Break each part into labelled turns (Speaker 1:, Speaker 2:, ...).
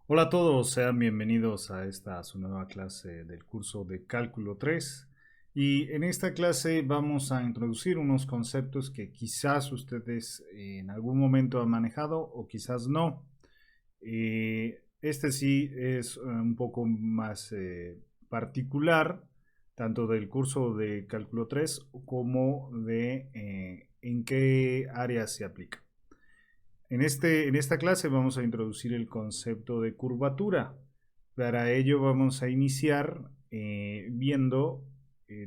Speaker 1: Hola a todos, sean bienvenidos a esta su nueva clase del curso de Cálculo 3. Y en esta clase vamos a introducir unos conceptos que quizás ustedes en algún momento han manejado o quizás no. Este sí es un poco más particular, tanto del curso de Cálculo 3 como de en qué áreas se aplica. En esta clase vamos a introducir el concepto de curvatura. Para ello vamos a iniciar viendo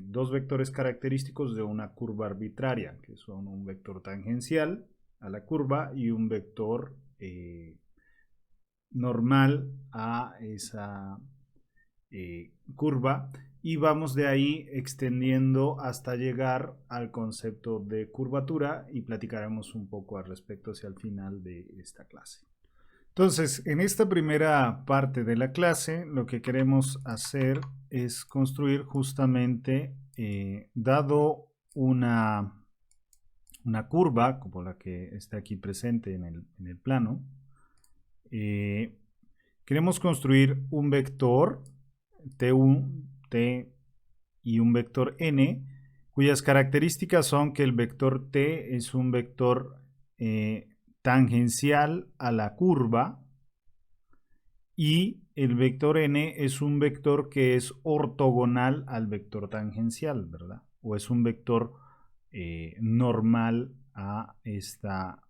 Speaker 1: dos vectores característicos de una curva arbitraria, que son un vector tangencial a la curva y un vector normal a esa curva, y vamos de ahí extendiendo hasta llegar al concepto de curvatura y platicaremos un poco al respecto hacia el final de esta clase. Entonces, en esta primera parte de la clase, lo que queremos hacer es construir justamente, dado una curva como la que está aquí presente en el plano, eh, queremos construir un vector T1, T y un vector N, cuyas características son que el vector T es un vector tangencial a la curva y el vector N es un vector que es ortogonal al vector tangencial, ¿verdad? O es un vector normal a esta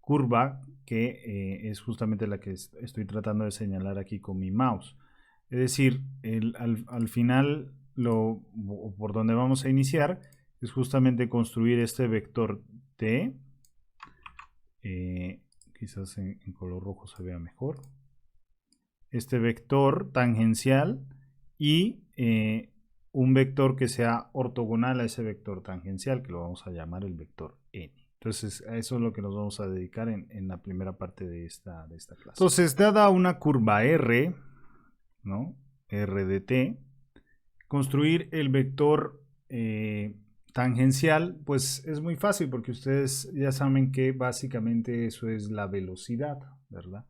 Speaker 1: curva que es justamente la que estoy tratando de señalar aquí con mi mouse. Es decir, al final, por donde vamos a iniciar, es justamente construir este vector T. Quizás en color rojo se vea mejor. Este vector tangencial y un vector que sea ortogonal a ese vector tangencial, que lo vamos a llamar el vector N. Entonces, a eso es lo que nos vamos a dedicar en la primera parte de esta clase. Entonces, dada una curva R, ¿no? R de t, construir el vector tangencial, pues es muy fácil porque ustedes ya saben que básicamente eso es la velocidad, ¿verdad?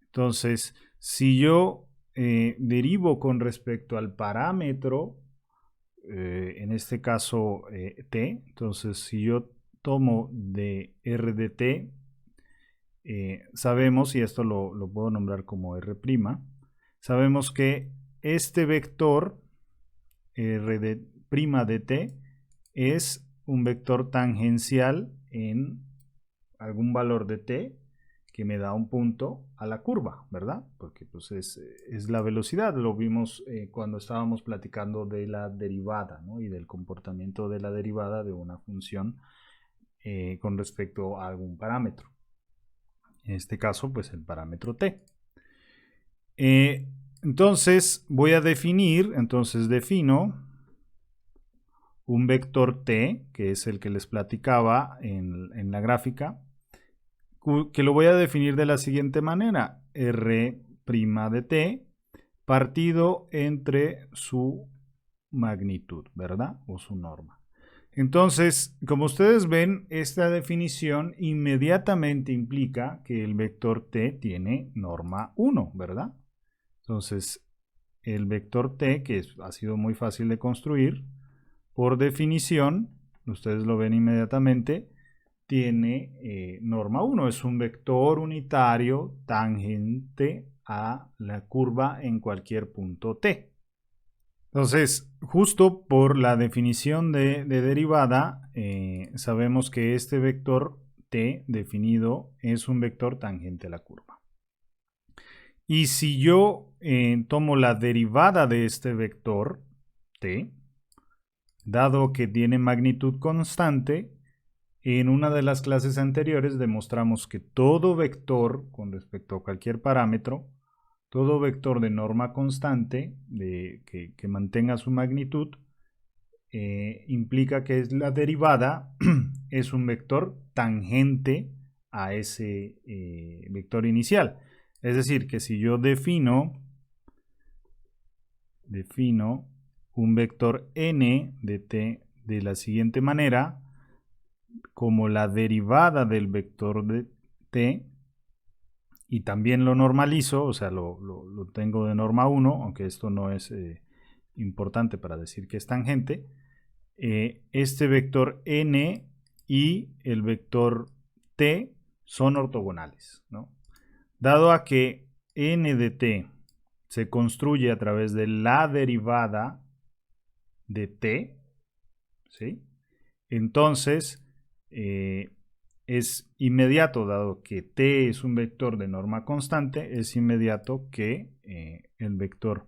Speaker 1: Entonces, si yo derivo con respecto al parámetro, en este caso t, entonces si yo tomo de r de t, sabemos, y esto lo puedo nombrar como r', sabemos que este vector r de prima de t es un vector tangencial en algún valor de t que me da un punto a la curva, ¿verdad? Porque pues es la velocidad, lo vimos cuando estábamos platicando de la derivada, ¿no? Y del comportamiento de la derivada de una función con respecto a algún parámetro. En este caso, pues el parámetro t. Entonces voy a definir, entonces defino un vector t, que es el que les platicaba en la gráfica, que lo voy a definir de la siguiente manera: r' de t partido entre su magnitud, ¿verdad? O su norma. Entonces, como ustedes ven, esta definición inmediatamente implica que el vector t tiene norma 1, ¿verdad? Entonces, el vector t, que ha sido muy fácil de construir, por definición, ustedes lo ven inmediatamente, tiene norma 1, es un vector unitario tangente a la curva en cualquier punto t. Entonces, justo por la definición de derivada, sabemos que este vector t definido es un vector tangente a la curva. Y si yo tomo la derivada de este vector t, dado que tiene magnitud constante, en una de las clases anteriores demostramos que todo vector con respecto a cualquier parámetro, todo vector de norma constante que mantenga su magnitud, implica que la derivada es un vector tangente a ese vector inicial. Es decir, que si yo defino un vector n de t de la siguiente manera, como la derivada del vector de t y también lo normalizo, o sea, lo tengo de norma 1, aunque esto no es importante para decir que es tangente, este vector n y el vector t son ortogonales, ¿no? Dado a que n de t se construye a través de la derivada de t, ¿sí? Entonces es inmediato, dado que t es un vector de norma constante, es inmediato que el vector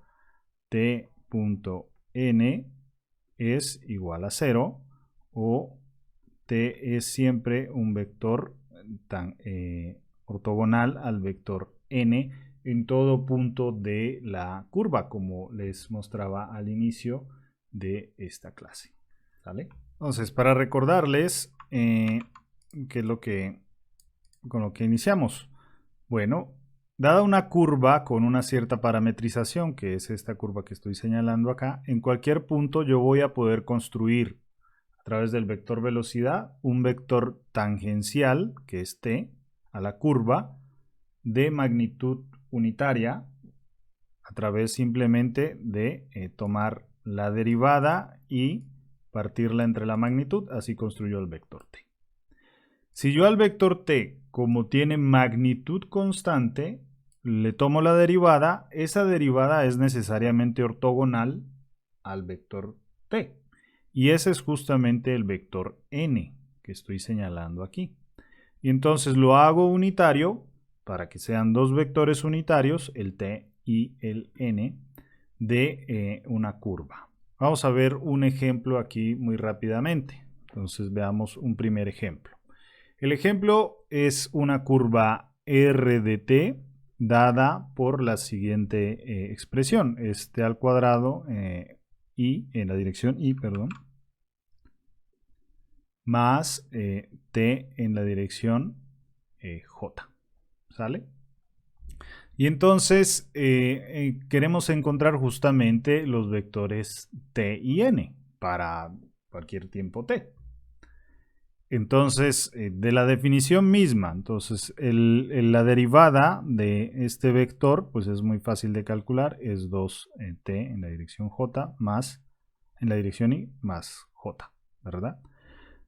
Speaker 1: t.n es igual a 0 o t es siempre un vector ortogonal al vector n en todo punto de la curva, como les mostraba al inicio de esta clase. ¿Sale? Entonces, para recordarles qué es con lo que iniciamos. Bueno, dada una curva con una cierta parametrización, que es esta curva que estoy señalando acá, en cualquier punto yo voy a poder construir a través del vector velocidad un vector tangencial, que es t, a la curva de magnitud unitaria a través simplemente de tomar la derivada y partirla entre la magnitud, así construyo el vector t. Si yo al vector t, como tiene magnitud constante, le tomo la derivada, esa derivada es necesariamente ortogonal al vector t. Y ese es justamente el vector n que estoy señalando aquí. Y entonces lo hago unitario para que sean dos vectores unitarios, el t y el n, de una curva. Vamos a ver un ejemplo aquí muy rápidamente. Entonces veamos un primer ejemplo. El ejemplo es una curva r de t dada por la siguiente expresión. Es t al cuadrado y en la dirección y, perdón, más t en la dirección j. ¿Sale? Y entonces queremos encontrar justamente los vectores t y n para cualquier tiempo t. Entonces, de la definición misma, entonces la derivada de este vector, pues es muy fácil de calcular, es 2t en la dirección j más en la dirección y más j, ¿verdad?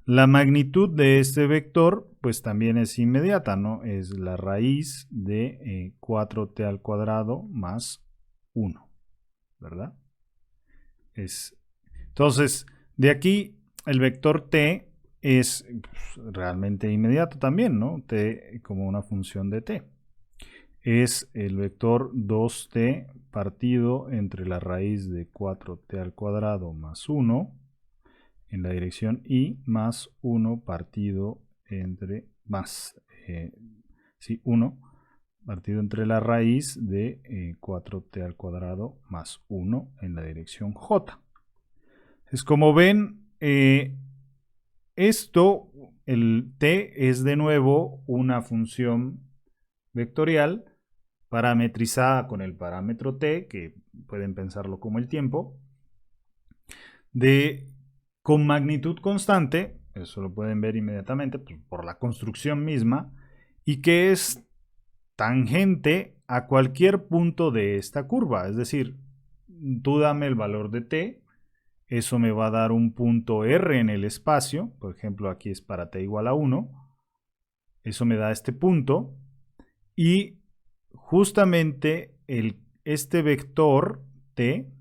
Speaker 1: La magnitud de este vector, pues también es inmediata, ¿no? Es la raíz de 4t al cuadrado más 1, ¿verdad? Entonces, de aquí el vector t es realmente inmediato también, ¿no? T como una función de t. Es el vector 2t partido entre la raíz de 4t al cuadrado más 1 en la dirección y más 1 partido entre más 1 partido entre la raíz de 4t al cuadrado más 1 en la dirección j. Es como ven, esto, el t es de nuevo una función vectorial parametrizada con el parámetro t, que pueden pensarlo como el tiempo, con magnitud constante, eso lo pueden ver inmediatamente por la construcción misma, y que es tangente a cualquier punto de esta curva. Es decir, tú dame el valor de t, eso me va a dar un punto r en el espacio, por ejemplo aquí es para t igual a 1, eso me da este punto, y justamente este vector t,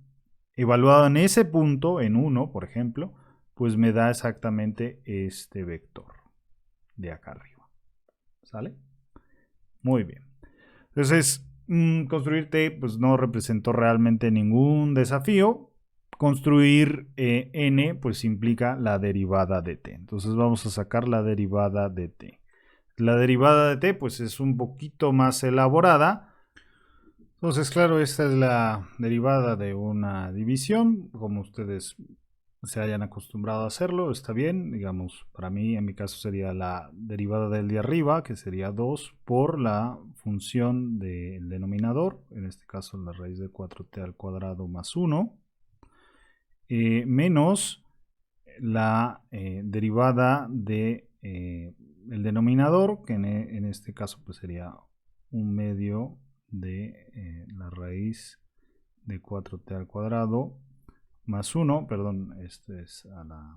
Speaker 1: evaluado en ese punto, en 1 por ejemplo, pues me da exactamente este vector de acá arriba. ¿Sale? Muy bien. Entonces, construir t pues no representó realmente ningún desafío. Construir n pues implica la derivada de t. Entonces vamos a sacar la derivada de t. La derivada de t pues es un poquito más elaborada. Entonces, claro, esta es la derivada de una división, como ustedes se hayan acostumbrado a hacerlo, está bien. Digamos, para mí, en mi caso, sería la derivada del de arriba, que sería 2 por la función del denominador, en este caso la raíz de 4t al cuadrado más 1, menos la derivada del denominador, que en este caso pues sería 1 medio de la raíz de 4t al cuadrado más 1, perdón, este es a la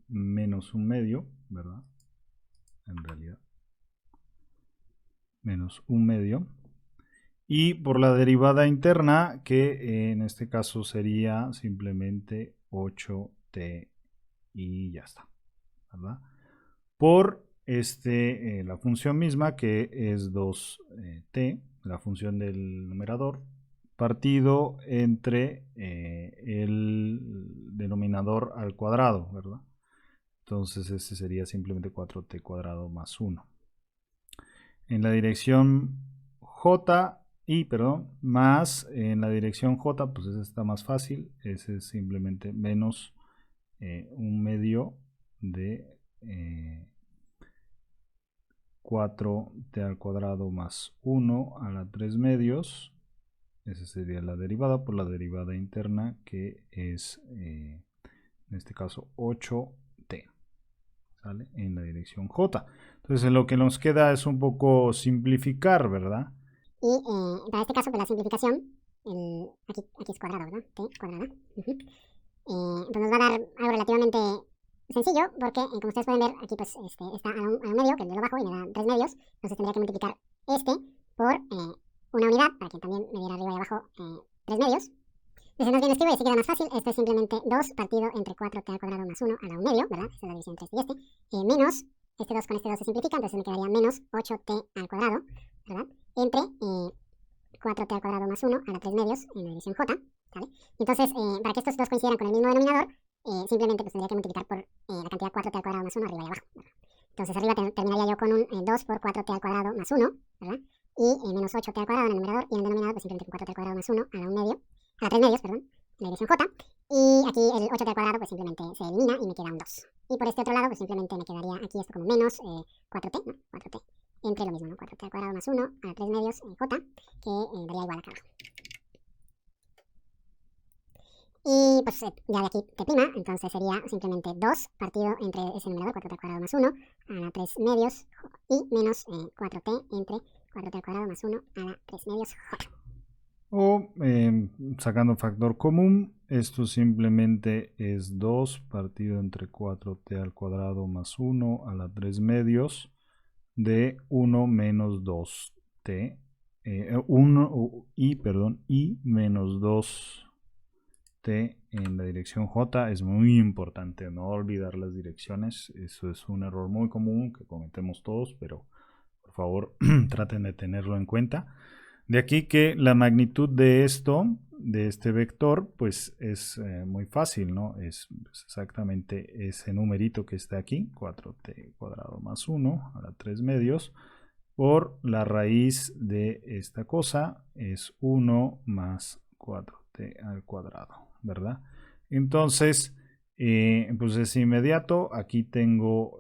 Speaker 1: menos 1 medio, ¿verdad? En realidad, menos 1 medio. Y por la derivada interna, que en este caso sería simplemente 8t y ya está, ¿verdad? Por la función misma, que es 2t, la función del numerador, partido entre el denominador al cuadrado, ¿verdad? Entonces este sería simplemente 4t cuadrado más 1. En la dirección j, más en la dirección j, pues ese está más fácil, ese es simplemente menos 1 medio de 4t al cuadrado más 1 a la 3 medios. Esa sería la derivada por la derivada interna, que es en este caso 8t, ¿sale? En la dirección j. Entonces lo que nos queda es un poco simplificar, ¿verdad?
Speaker 2: Y para este caso, pues la simplificación, aquí es cuadrado, ¿verdad? T cuadrada. Pues nos va a dar algo relativamente sencillo, porque como ustedes pueden ver, aquí pues está a un medio, que es de lo bajo, y me da 3 medios. Entonces tendría que multiplicar este por una unidad, para que también me diera arriba y abajo 3 medios. Entonces más bien lo escribo y así queda más fácil. Esto es simplemente 2 partido entre 4t al cuadrado más 1 a la 1 medio, ¿verdad? Esa es la división entre este y este. Menos, este 2 con este 2 se simplifica, entonces me quedaría menos 8t al cuadrado, ¿verdad? Entre 4t al cuadrado más 1 a la 3 medios en la división j, ¿vale? Entonces, para que estos dos coincidan con el mismo denominador, simplemente pues tendría que multiplicar por la cantidad 4t al cuadrado más 1 arriba y abajo, ¿verdad? Entonces arriba terminaría yo con un 2 por 4t al cuadrado más 1, ¿verdad? Y menos 8t al cuadrado en el numerador, y en el denominador pues simplemente con 4t al cuadrado más 1 a la 1 medio, a la 3 medios, perdón, en la división j. Y aquí el 8t al cuadrado pues simplemente se elimina y me queda un 2. Y por este otro lado pues simplemente me quedaría aquí esto como menos 4t, ¿no? 4t entre lo mismo, ¿no? 4t al cuadrado más 1 a la 3 medios j, que daría igual acá abajo. Y pues ya de aquí t', entonces sería simplemente 2 partido entre ese numerador, 4t al cuadrado más 1 a la 3 medios, y menos 4t entre 4t al cuadrado más 1 a la 3 medios j.
Speaker 1: O sacando factor común, esto simplemente es 2 partido entre 4t al cuadrado más 1 a la 3 medios de 1 menos 2t, y menos 2t en la dirección j. Es muy importante no olvidar las direcciones, eso es un error muy común que cometemos todos, pero por favor traten de tenerlo en cuenta. De aquí que la magnitud de esto, de este vector, pues es muy fácil, ¿no? Es exactamente ese numerito que está aquí, 4t cuadrado más 1 a la 3 medios, por la raíz de esta cosa, es 1 más 4t al cuadrado, ¿verdad? Entonces, pues es inmediato. Aquí tengo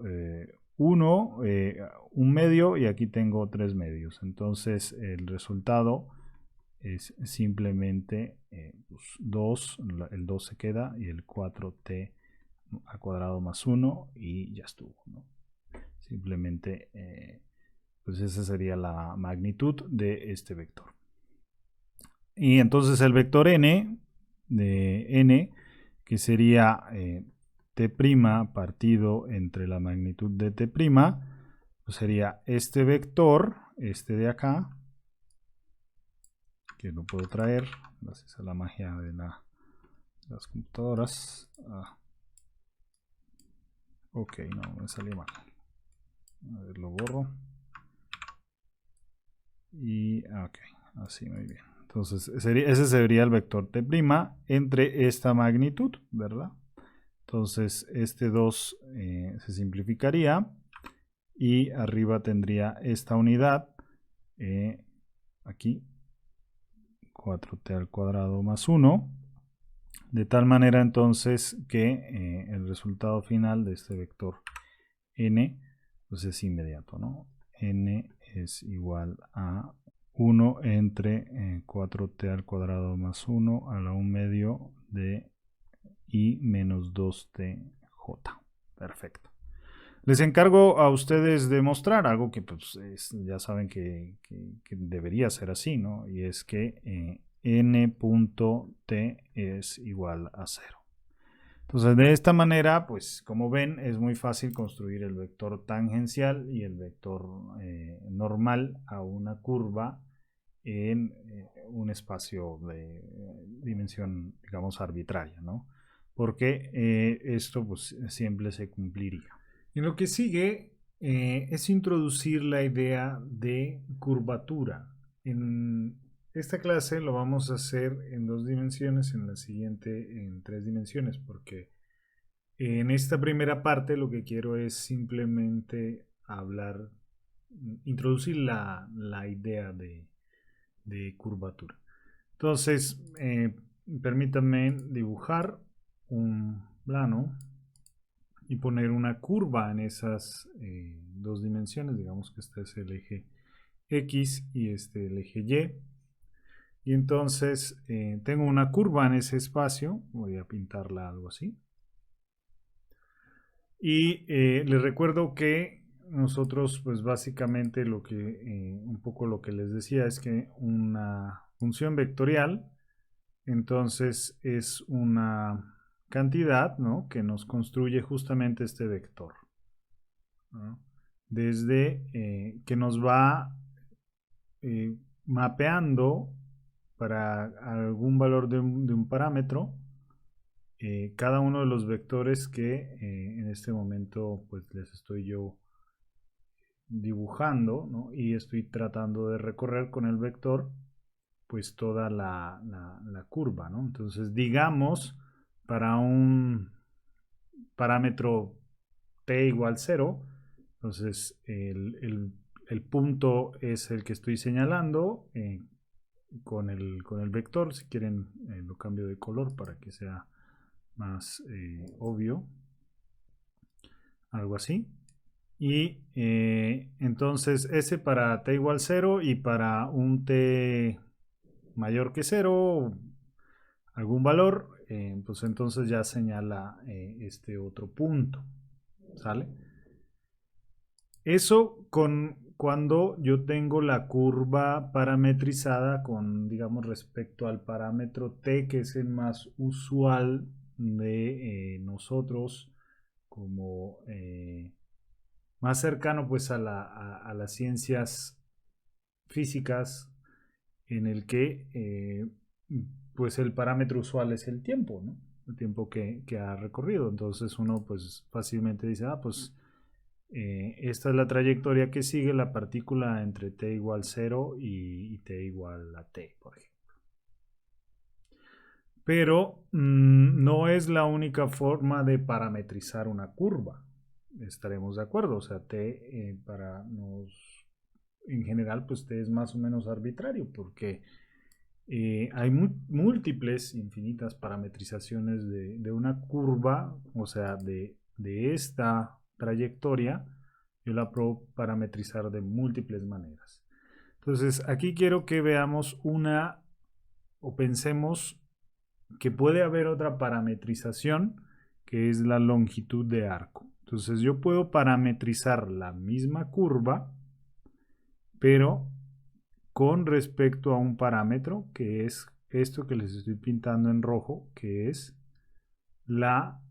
Speaker 1: 1, 1 medio, y aquí tengo 3 medios. Entonces el resultado es simplemente pues 2, el 2 se queda, y el 4t al cuadrado más 1, y ya estuvo, ¿no? Simplemente pues esa sería la magnitud de este vector. Y entonces el vector n, de n, que sería t' partido entre la magnitud de t', pues sería este vector, este de acá, que lo puedo traer gracias a la magia de las computadoras. Ok, no, me salió mal. A ver, lo borro. Y ok, así, muy bien. Entonces ese sería el vector t' entre esta magnitud, ¿verdad? Entonces este 2 se simplificaría, y arriba tendría esta unidad, aquí 4t al cuadrado más 1, de tal manera entonces que el resultado final de este vector n pues es inmediato, ¿no? N es igual a 1 entre 4t al cuadrado más 1 a la 1 medio de i menos 2tj. Perfecto. Les encargo a ustedes demostrar algo que pues, ya saben que debería ser así, ¿no? Y es que n.t es igual a 0. Entonces, de esta manera, pues como ven, es muy fácil construir el vector tangencial y el vector normal a una curva en un espacio de dimensión, digamos, arbitraria, ¿no? Porque esto pues siempre se cumpliría. Y lo que sigue es introducir la idea de curvatura. En esta clase lo vamos a hacer en 2 dimensiones, en la siguiente en 3 dimensiones, porque en esta primera parte lo que quiero es simplemente hablar, introducir la idea de curvatura. Entonces, permítanme dibujar un plano y poner una curva en esas 2 dimensiones. Digamos que este es el eje X y este el eje Y. Y entonces tengo una curva en ese espacio. Voy a pintarla algo así. Y les recuerdo que nosotros, pues básicamente lo que, un poco lo que les decía es que una función vectorial, entonces es una cantidad, ¿no?, que nos construye justamente este vector, ¿no? Desde que nos va mapeando para algún valor de un parámetro cada uno de los vectores que en este momento pues les estoy yo dibujando, ¿no? Y estoy tratando de recorrer con el vector pues toda la curva, ¿no? Entonces digamos para un parámetro t igual 0, entonces el punto es el que estoy señalando con el vector. Si quieren lo cambio de color para que sea más obvio, algo así. Y entonces ese para t igual 0 y para un t mayor que 0, algún valor, pues entonces ya señala este otro punto, ¿sale? Eso cuando yo tengo la curva parametrizada con, digamos, respecto al parámetro t, que es el más usual de nosotros como más cercano pues a las ciencias físicas, en el que pues el parámetro usual es el tiempo, ¿no? El tiempo que ha recorrido. Entonces uno pues fácilmente dice, pues esta es la trayectoria que sigue la partícula entre t igual 0 y t igual a t, por ejemplo. Pero no es la única forma de parametrizar una curva. Estaremos de acuerdo. O sea, t para nos, en general, pues t es más o menos arbitrario porque hay múltiples, infinitas parametrizaciones de una curva, o sea, de esta trayectoria. Yo la puedo parametrizar de múltiples maneras. Entonces, aquí quiero que veamos o pensemos que puede haber otra parametrización, que es la longitud de arco. Entonces, yo puedo parametrizar la misma curva, pero con respecto a un parámetro que es esto que les estoy pintando en rojo, que es la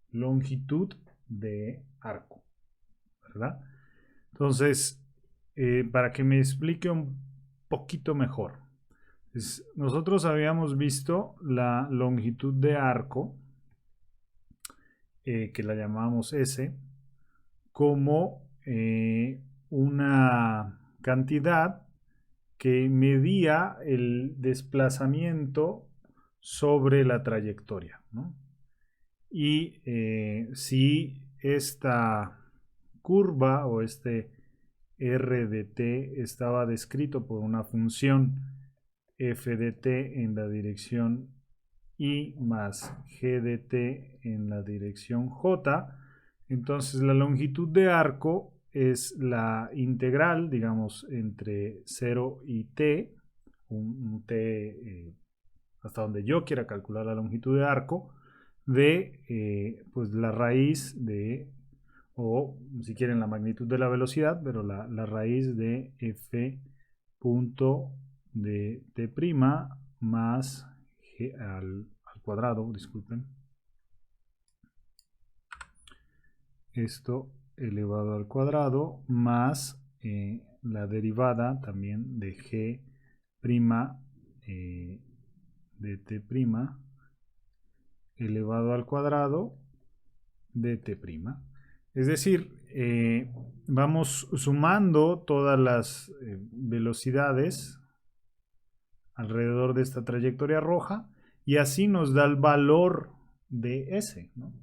Speaker 1: longitud de arco, ¿verdad? Entonces, para que me explique un poquito mejor, nosotros habíamos visto la longitud de arco, que la llamábamos S, como una cantidad que medía el desplazamiento sobre la trayectoria, ¿no? Y si esta curva o este r de t estaba descrito por una función f de t en la dirección y más g de t en la dirección j, entonces la longitud de arco es la integral, digamos, entre 0 y t, un t hasta donde yo quiera calcular la longitud de arco, de pues la raíz de, o si quieren la magnitud de la velocidad, pero la raíz de f punto de t' más g al cuadrado, disculpen. Esto elevado al cuadrado más la derivada también de g' de t' elevado al cuadrado de t'. Es decir, vamos sumando todas las velocidades alrededor de esta trayectoria roja y así nos da el valor de S, ¿no?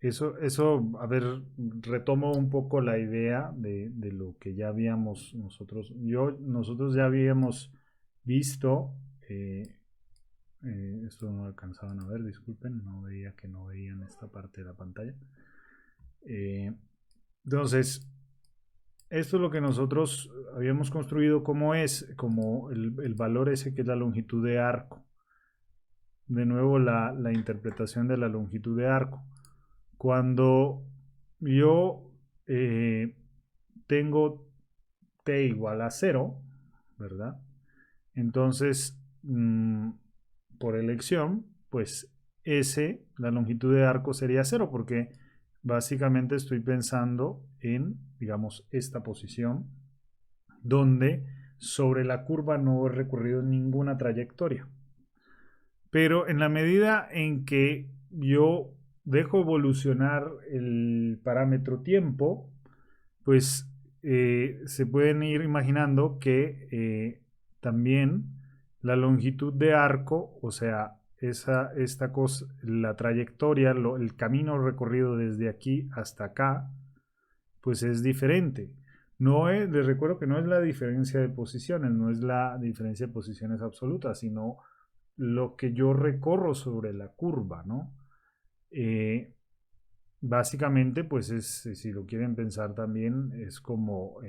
Speaker 1: Eso, a ver, retomo un poco la idea de lo que ya habíamos nosotros ya habíamos visto, esto no alcanzaban a ver, disculpen, no veía que no veían esta parte de la pantalla. Entonces, esto es lo que nosotros habíamos construido como el valor ese que es la longitud de arco. De nuevo la interpretación de la longitud de arco. Cuando yo tengo t igual a 0, ¿verdad? Entonces, por elección, pues S, la longitud de arco sería 0, porque básicamente estoy pensando en, digamos, esta posición, donde sobre la curva no he recorrido ninguna trayectoria. Pero en la medida en que yo dejo evolucionar el parámetro tiempo, pues se pueden ir imaginando que también la longitud de arco, o sea, esta cosa, la trayectoria, el camino recorrido desde aquí hasta acá, pues es diferente. Les recuerdo que no es la diferencia de posiciones, no es la diferencia de posiciones absoluta, sino lo que yo recorro sobre la curva, ¿no? Básicamente, pues si lo quieren pensar también, es como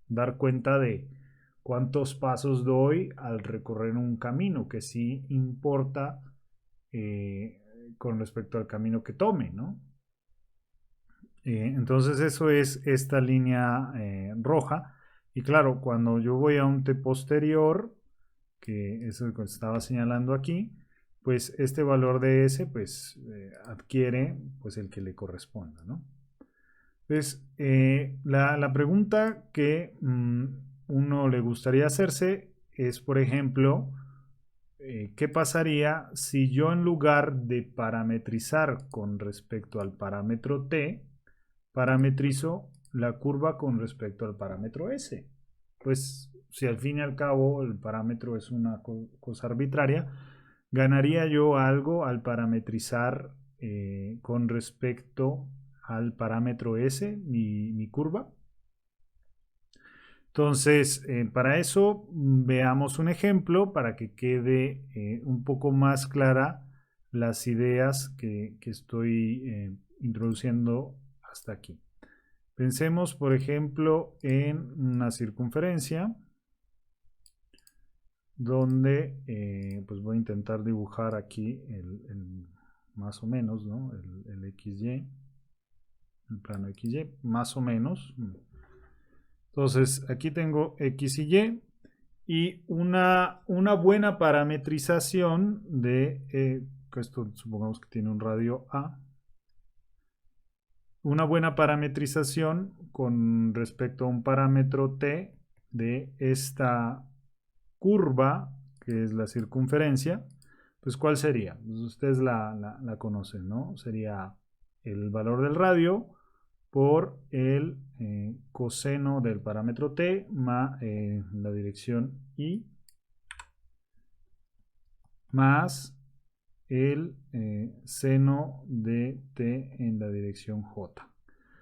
Speaker 1: dar cuenta de cuántos pasos doy al recorrer un camino, que sí importa con respecto al camino que tome, ¿no? Entonces eso es esta línea roja. Y claro, cuando yo voy a un t posterior, que es el que estaba señalando aquí, pues este valor de S pues adquiere pues el que le corresponda, ¿no? Entonces, la pregunta que uno le gustaría hacerse es, por ejemplo, ¿qué pasaría si yo en lugar de parametrizar con respecto al parámetro t, parametrizo la curva con respecto al parámetro S? Pues si al fin y al cabo el parámetro es una cosa arbitraria, ¿ganaría yo algo al parametrizar con respecto al parámetro S, mi curva? Entonces, para eso veamos un ejemplo para que quede un poco más clara las ideas que estoy introduciendo hasta aquí. Pensemos, por ejemplo, en una circunferencia donde pues voy a intentar dibujar aquí más o menos, ¿no? el XY, el plano XY, más o menos. Entonces, aquí tengo X y Y una buena parametrización de, esto supongamos que tiene un radio A, una buena parametrización con respecto a un parámetro T de esta curva, que es la circunferencia, pues ¿cuál sería? Pues ustedes la conocen, ¿no? Sería el valor del radio por el coseno del parámetro t más la dirección y más el seno de t en la dirección j.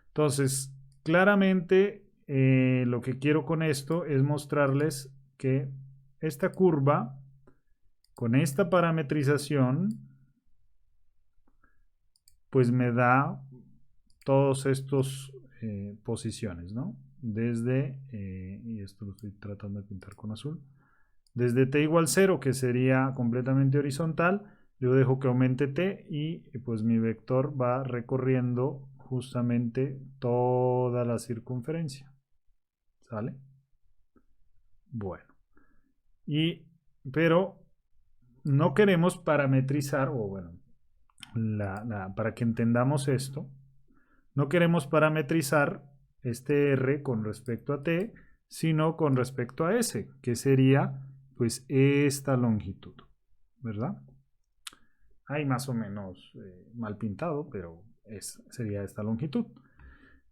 Speaker 1: Entonces, claramente lo que quiero con esto es mostrarles que esta curva con esta parametrización pues me da todos estos posiciones, ¿no? Desde, y esto lo estoy tratando de pintar con azul, desde t igual 0, que sería completamente horizontal, yo dejo que aumente t y pues mi vector va recorriendo justamente toda la circunferencia. ¿Sale? Bueno. Pero no queremos parametrizar, o bueno, para que entendamos esto, no queremos parametrizar este R con respecto a T, sino con respecto a S, que sería pues esta longitud, ¿verdad? Ahí más o menos mal pintado, pero sería esta longitud.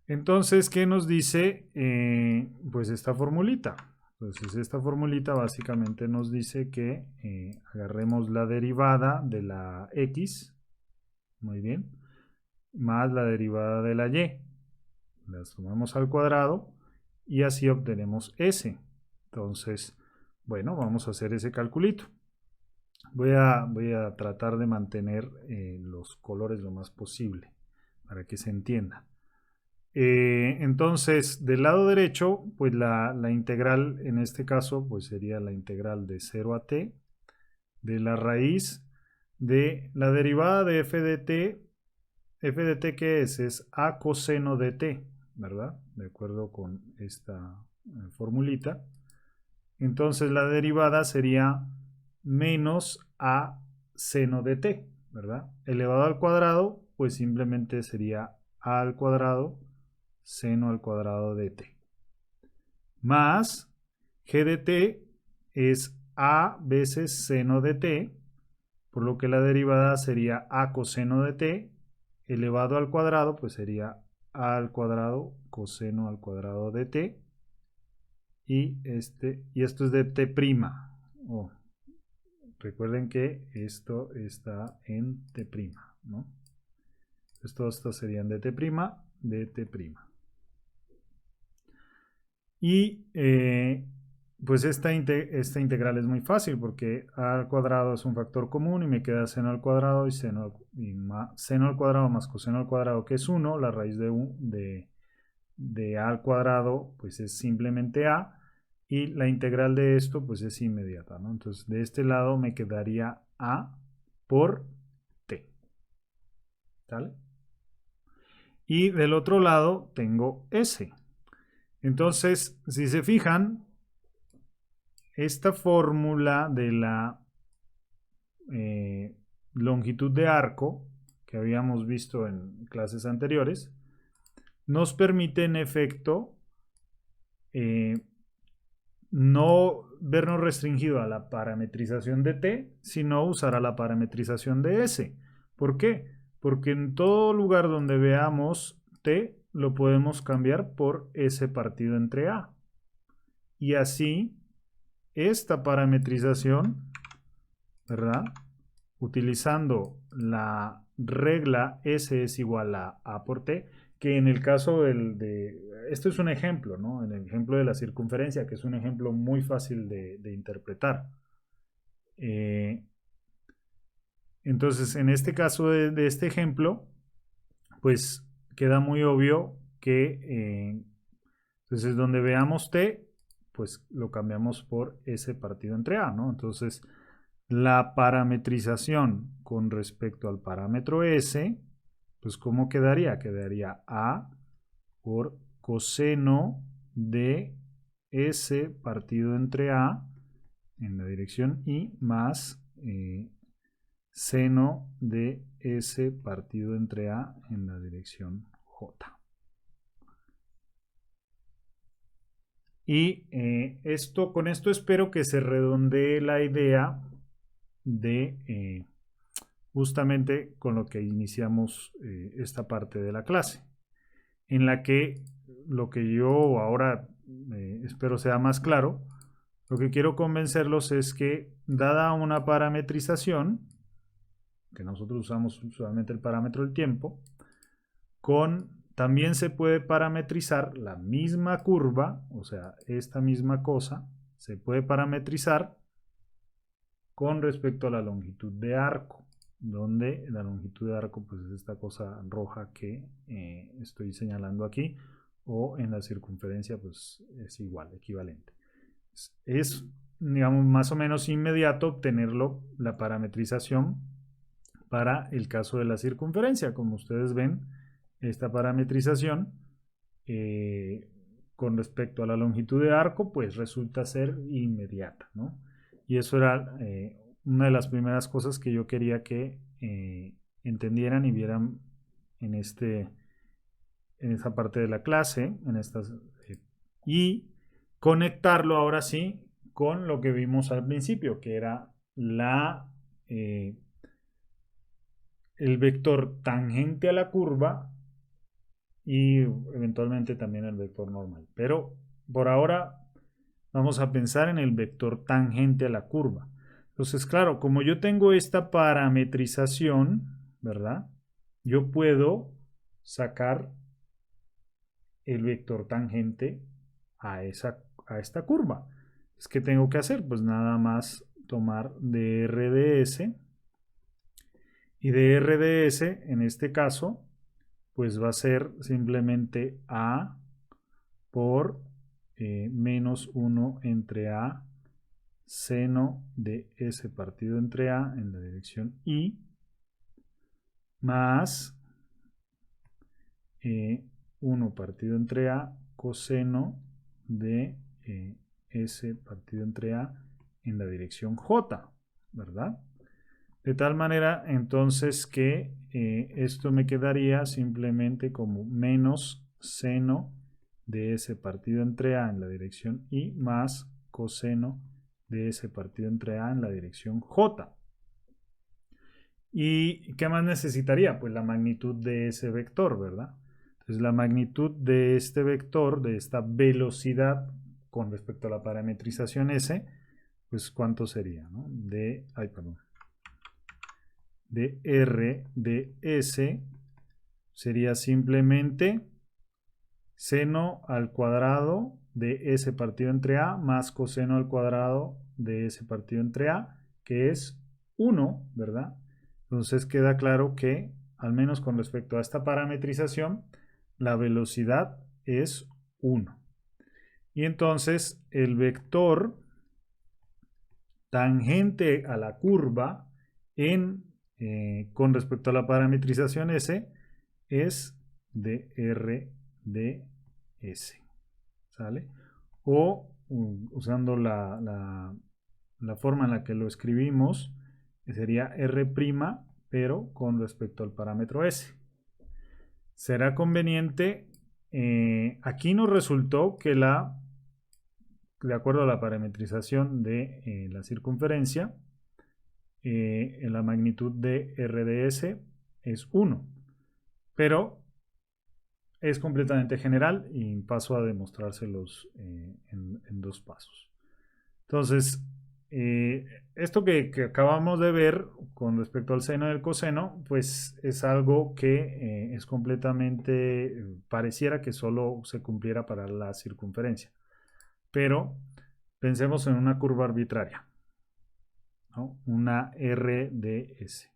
Speaker 1: Entonces, ¿qué nos dice pues esta formulita? Entonces, esta formulita básicamente nos dice que agarremos la derivada de la X, muy bien, más la derivada de la Y. Las sumamos al cuadrado y así obtenemos S. Entonces, bueno, vamos a hacer ese calculito. Voy a tratar de mantener los colores lo más posible para que se entienda. Entonces, del lado derecho, pues la integral en este caso, pues sería la integral de 0 a t de la raíz de la derivada de f de t. F de t, ¿qué es? Es a coseno de t, ¿verdad? De acuerdo con esta formulita. Entonces la derivada sería menos a seno de t, ¿verdad? Elevado al cuadrado, pues simplemente sería a al cuadrado seno al cuadrado de t. Más g de t es a veces seno de t, por lo que la derivada sería a coseno de t elevado al cuadrado, pues sería a al cuadrado coseno al cuadrado de t. Y esto es de t'. Oh, recuerden que esto está en t', ¿no? Entonces todos estos serían de t', de t'. Y pues esta integral es muy fácil porque a al cuadrado es un factor común y me queda seno al cuadrado y seno al cuadrado más coseno al cuadrado, que es 1. La raíz de a al cuadrado pues es simplemente a, y la integral de esto pues es inmediata, ¿no? Entonces de este lado me quedaría a por t, ¿sale? Y del otro lado tengo s. Entonces, si se fijan, esta fórmula de la longitud de arco que habíamos visto en clases anteriores nos permite en efecto no vernos restringido a la parametrización de t, sino usar a la parametrización de s. ¿Por qué? Porque en todo lugar donde veamos t lo podemos cambiar por s partido entre a. Y así esta parametrización, ¿verdad? Utilizando la regla S es igual a A por T, que en el caso esto es un ejemplo, ¿no? En el ejemplo de la circunferencia, que es un ejemplo muy fácil de interpretar. Entonces, en este caso de este ejemplo, pues queda muy obvio que entonces donde veamos T, pues lo cambiamos por S partido entre A, ¿no? Entonces, la parametrización con respecto al parámetro S, pues ¿cómo quedaría? Quedaría A por coseno de S partido entre A en la dirección Y más seno de S partido entre A en la dirección J. Y con esto espero que se redondee la idea de justamente con lo que iniciamos esta parte de la clase, en la que lo que yo ahora espero sea más claro, lo que quiero convencerlos es que dada una parametrización, que nosotros usamos usualmente el parámetro del tiempo, también se puede parametrizar la misma curva, o sea, esta misma cosa, se puede parametrizar con respecto a la longitud de arco, donde la longitud de arco pues es esta cosa roja que estoy señalando aquí, o en la circunferencia pues es igual, equivalente. Es, digamos, más o menos inmediato obtenerlo, la parametrización para el caso de la circunferencia. Como ustedes ven, esta parametrización con respecto a la longitud de arco, pues resulta ser inmediata, ¿no? Y eso era una de las primeras cosas que yo quería que entendieran y vieran en esta parte de la clase, y conectarlo ahora sí con lo que vimos al principio, que era el vector tangente a la curva y eventualmente también el vector normal. Pero por ahora vamos a pensar en el vector tangente a la curva. Entonces, claro, como yo tengo esta parametrización, ¿verdad? Yo puedo sacar el vector tangente a esta curva. ¿Qué tengo que hacer? Pues nada más tomar dr de s, y dr de s en este caso pues va a ser simplemente a por menos 1 entre a seno de s partido entre a en la dirección y más 1 partido entre a coseno de s partido entre a en la dirección j, ¿verdad? De tal manera entonces que esto me quedaría simplemente como menos seno de s partido entre a en la dirección y más coseno de s partido entre a en la dirección j. ¿Y qué más necesitaría? Pues la magnitud de ese vector, ¿verdad? Entonces la magnitud de este vector, de esta velocidad con respecto a la parametrización s, pues ¿cuánto sería? ¿No? De r de s sería simplemente seno al cuadrado de s partido entre a más coseno al cuadrado de s partido entre a, que es 1, ¿verdad? Entonces queda claro que, al menos con respecto a esta parametrización, la velocidad es 1. Y entonces el vector tangente a la curva con respecto a la parametrización S es dr de S. ¿Sale? O usando la forma en la que lo escribimos, sería R', pero con respecto al parámetro S. Será conveniente, aquí nos resultó que de acuerdo a la parametrización de la circunferencia, la magnitud de R de S es 1, pero es completamente general y paso a demostrárselos en 2 pasos. Entonces, esto que acabamos de ver con respecto al seno y el coseno, pues es algo que es completamente, pareciera que solo se cumpliera para la circunferencia. Pero pensemos en una curva arbitraria, ¿no? Una R de S.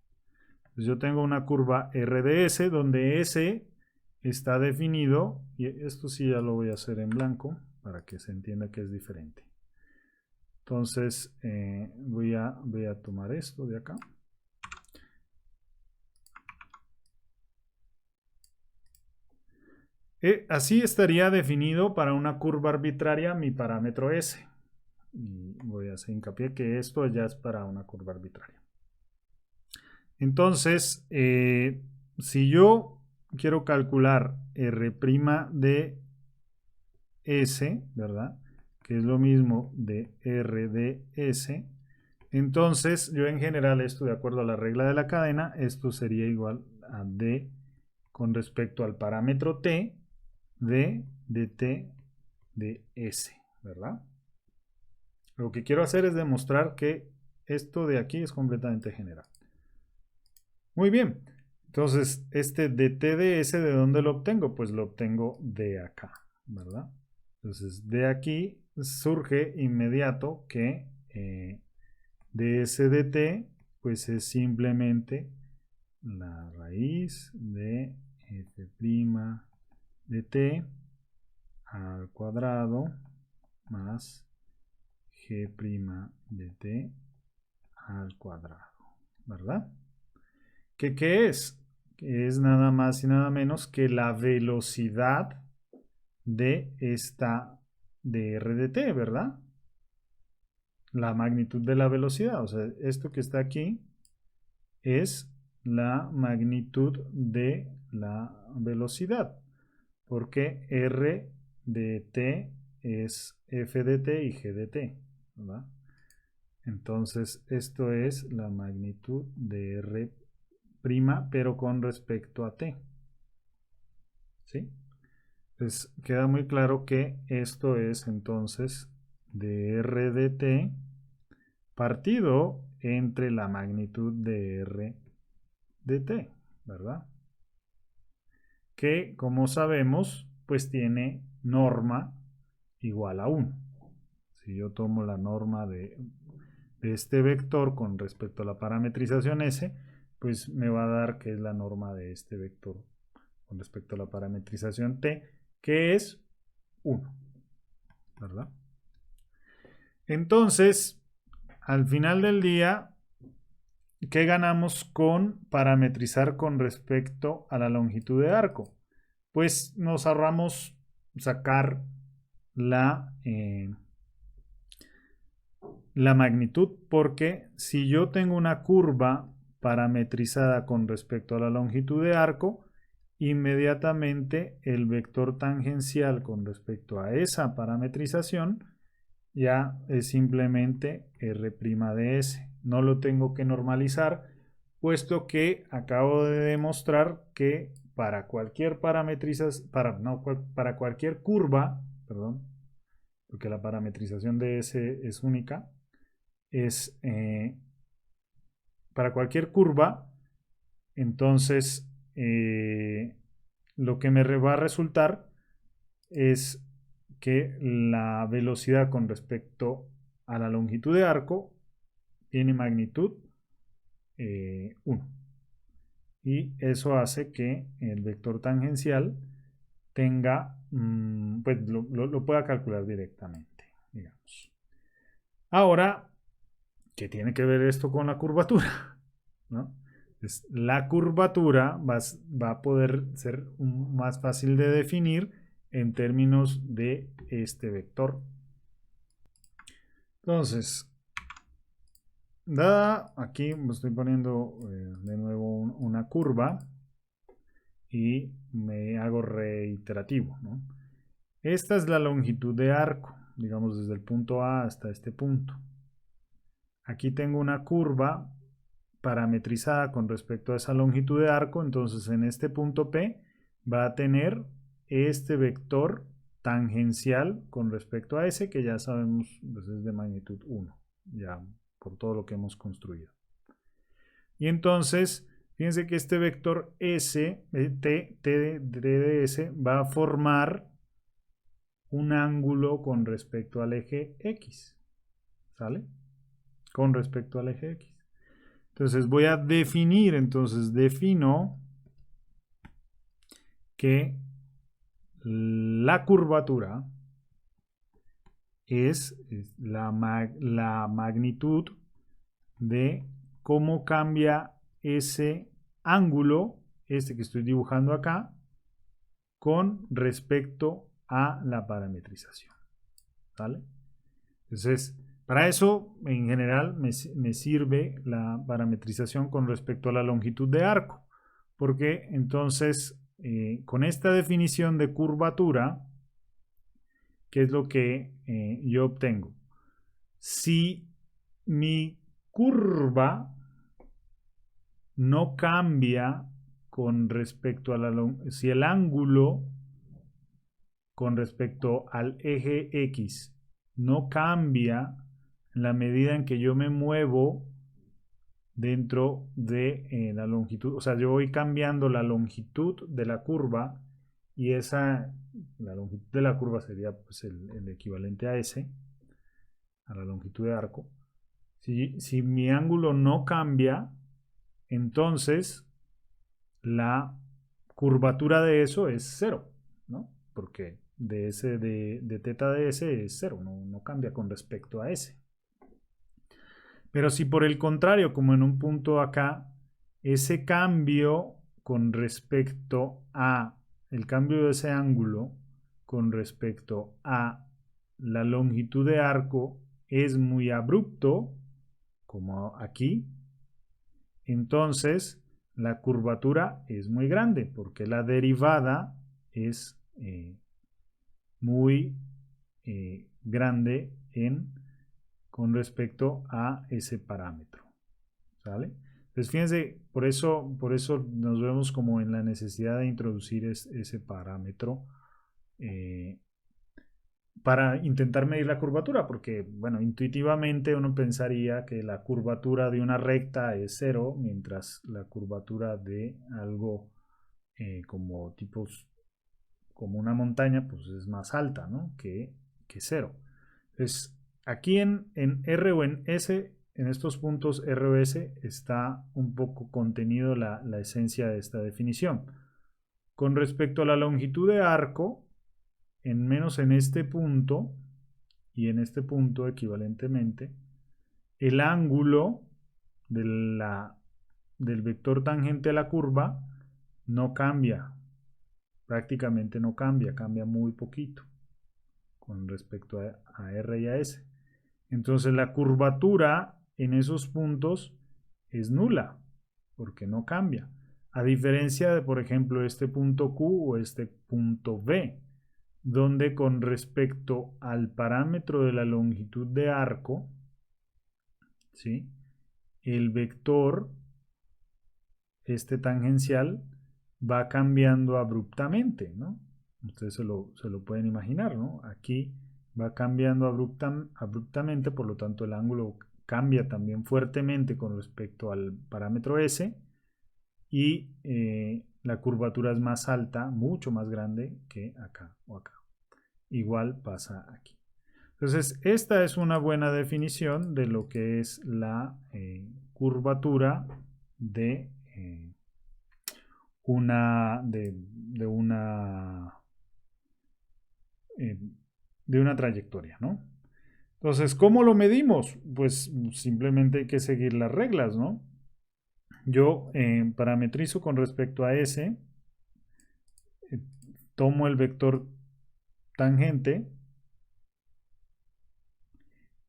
Speaker 1: Pues yo tengo una curva R de S donde S está definido, y esto sí ya lo voy a hacer en blanco para que se entienda que es diferente. Entonces voy a tomar esto de acá. Así estaría definido para una curva arbitraria mi parámetro S. Y voy a hacer hincapié que esto ya es para una curva arbitraria. Entonces, si yo quiero calcular R' de S, ¿verdad? Que es lo mismo de R de S, entonces yo en general esto de acuerdo a la regla de la cadena, esto sería igual a D con respecto al parámetro T de T de S, ¿verdad? Lo que quiero hacer es demostrar que esto de aquí es completamente general. Muy bien, entonces este dt de S, ¿de dónde lo obtengo? Pues lo obtengo de acá, ¿verdad? Entonces de aquí surge inmediato que ds de t pues es simplemente la raíz de f' de t al cuadrado más g' de t al cuadrado, ¿verdad? ¿Qué es? que es nada más y nada menos que la velocidad de esta dr de t, ¿verdad? La magnitud de la velocidad, o sea, esto que está aquí es la magnitud de la velocidad, porque r de t es f de t y g de t, ¿verdad? Entonces, esto es la magnitud de r', pero con respecto a t. ¿Sí? Pues queda muy claro que esto es entonces dr de t partido entre la magnitud de r de t, ¿verdad? Que, como sabemos, pues tiene norma igual a 1. Si yo tomo la norma de este vector con respecto a la parametrización S, pues me va a dar que es la norma de este vector con respecto a la parametrización T, que es 1, ¿verdad? Entonces, al final del día, ¿qué ganamos con parametrizar con respecto a la longitud de arco? Pues nos ahorramos sacar la magnitud, porque si yo tengo una curva parametrizada con respecto a la longitud de arco, inmediatamente el vector tangencial con respecto a esa parametrización ya es simplemente r' de s. No lo tengo que normalizar, puesto que acabo de demostrar que para cualquier parametrización, para cualquier curva, perdón, porque la parametrización de s es única, es para cualquier curva, entonces lo que me va a resultar es que la velocidad con respecto a la longitud de arco tiene magnitud 1. Y eso hace que el vector tangencial tenga, pues lo pueda calcular directamente, digamos. Ahora, ¿qué tiene que ver esto con la curvatura? ¿No? Pues la curvatura va a poder ser más fácil de definir en términos de este vector. Entonces, dada aquí, me estoy poniendo de nuevo una curva y me hago reiterativo, ¿no? Esta es la longitud de arco, digamos desde el punto A hasta este punto. Aquí tengo una curva parametrizada con respecto a esa longitud de arco, entonces en este punto P va a tener este vector tangencial con respecto a ese, que ya sabemos pues es de magnitud 1, ya por todo lo que hemos construido. Y entonces, fíjense que este vector S, T de S, va a formar un ángulo con respecto al eje X, ¿sale? Con respecto al eje X. Entonces voy a definir, defino que la curvatura es la magnitud de cómo cambia ese ángulo, este que estoy dibujando acá, con respecto a la parametrización, ¿vale? Entonces, para eso, en general, me sirve la parametrización con respecto a la longitud de arco, porque entonces, con esta definición de curvatura, ¿qué es lo que yo obtengo? Si mi curva no cambia con respecto a si el ángulo con respecto al eje X no cambia en la medida en que yo me muevo dentro de la longitud, o sea, yo voy cambiando la longitud de la curva y la longitud de la curva sería pues el equivalente a S, a la longitud de arco. Si mi ángulo no cambia, entonces la curvatura de eso es 0, ¿no? Porque de teta de S es 0, no cambia con respecto a S. Pero si por el contrario, como en un punto acá, ese cambio con respecto a el cambio de ese ángulo con respecto a la longitud de arco es muy abrupto, como aquí, entonces la curvatura es muy grande porque la derivada es muy grande con respecto a ese parámetro. ¿Sale? Entonces fíjense, por eso nos vemos como en la necesidad de introducir ese parámetro para intentar medir la curvatura, porque bueno, intuitivamente uno pensaría que la curvatura de una recta es 0, mientras la curvatura de algo como tipos como una montaña pues es más alta, ¿no? que 0. Entonces aquí en R o en S, en estos puntos R o S, está un poco contenido la esencia de esta definición. Con respecto a la longitud de arco, menos en este punto y en este punto equivalentemente, el ángulo del vector tangente a la curva no cambia, prácticamente no cambia, cambia muy poquito con respecto a R y a S. Entonces la curvatura en esos puntos es nula, porque no cambia. A diferencia de, por ejemplo, este punto Q o este punto V, donde con respecto al parámetro de la longitud de arco, ¿sí?, el vector, este tangencial, va cambiando abruptamente, ¿no? Ustedes se lo pueden imaginar, ¿no? Aquí va cambiando abruptamente, por lo tanto el ángulo cambia también fuertemente con respecto al parámetro S y la curvatura es más alta, mucho más grande que acá o acá. Igual pasa aquí. Entonces, esta es una buena definición de lo que es la curvatura de una trayectoria, ¿no? Entonces, ¿cómo lo medimos? Pues simplemente hay que seguir las reglas, ¿no? Yo parametrizo con respecto a S, tomo el vector tangente